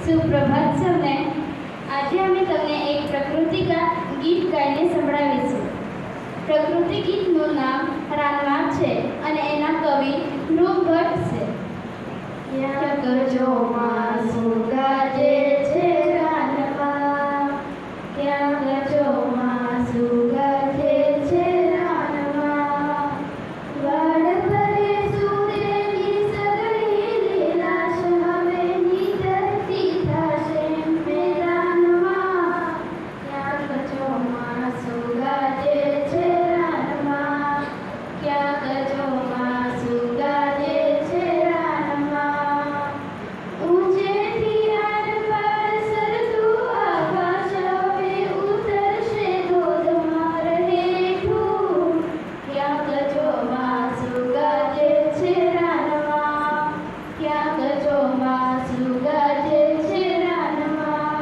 સુપ્રભાત સૌને. આજે અમે તમને એક પ્રકૃતિ ગીત ગાઈને સંભળાવીશું. પ્રકૃતિ ગીતનું નામ રાનવા છે અને એના કવિ ધ્રુવ ભટ્ટ છે. ક્યાંક ચોમાસું ગાજે છે રાનવા, ક્યાંક ચોમાસું ગાજે છે રાનવા. વાડ ભરે સૂર્યની સગળી લીલાશ હવે નીતરતી થશે મેદાનમાં. ક્યાંક ચોમાસું ગાજે છે રાનવા, ક્યાંક ચોમાસું ગાજે છે રાનવા. ઊંચેથી રાન પર સરતું આકાશ હવે ઉતરશે ધોધમાર હેઠું. ક્યાંક ચોમાસું ગાજે છે રાનવા, ક્યાંક ચોમાસું ગાજે છે રાનવા.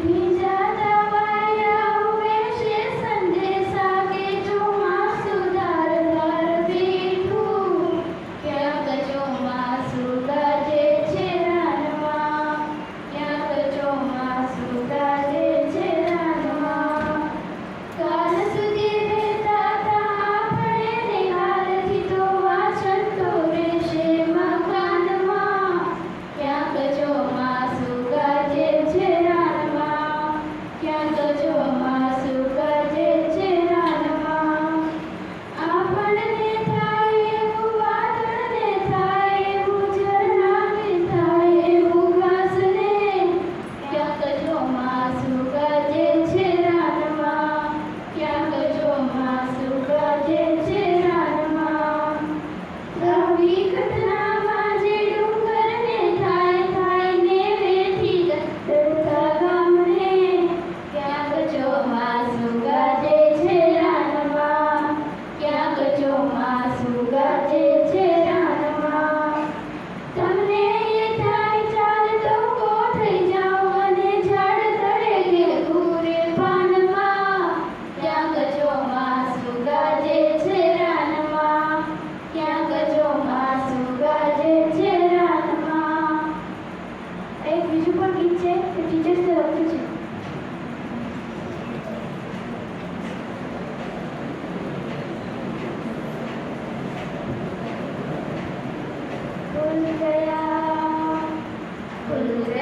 ભીંજાતા વાયરાઓ વહેશે સંદેશા કે ચોમાસું ધારદાર બેઠું. ક્યાંક ચોમાસું ગાજે છે રાનવા, ક્યાંક ચોમાસું ગાજે છે રાનવા. કાલ સુધી રહેતા તા આપણે નિહાળથી તો વાંચન તો રહેશે મકાનમાં. ક્યાંક ચોમાસું ગાજે છે રાનવા, ક્યાંક ચોમાસું ગાજે છે રાનવા. આપણને થાય એવું વાદળને થાય એવું ઝરણાને થાય એવું ઘાસને. ક્યાંક ચોમાસું ગાજે છે રાનવા, ક્યાંક ચોમાસું ગાજે છે રાનવા. આવી ઘટનામાં જે ડુંગરને થાય ને વેઠી ડરતા ગામને. ક્યાંક ચોમાસું ગાજે છે રાનવા, ક્યાંક ચોમાસું ગાજે છે રાનવા. તમને એ થાય ચાલ તો ગોઠઈ જાઓ અને ઝાડ તળે કે ઘૂરે પાનમાં. ક્યાંક ચોમાસું ગાજે છે રાનવા, ક્યાંક ચોમાસું ગાજે છે રાનવા. એક બીજું પણ ગીત છે કે ટીચર્સે લખ્યું છે. खुल गया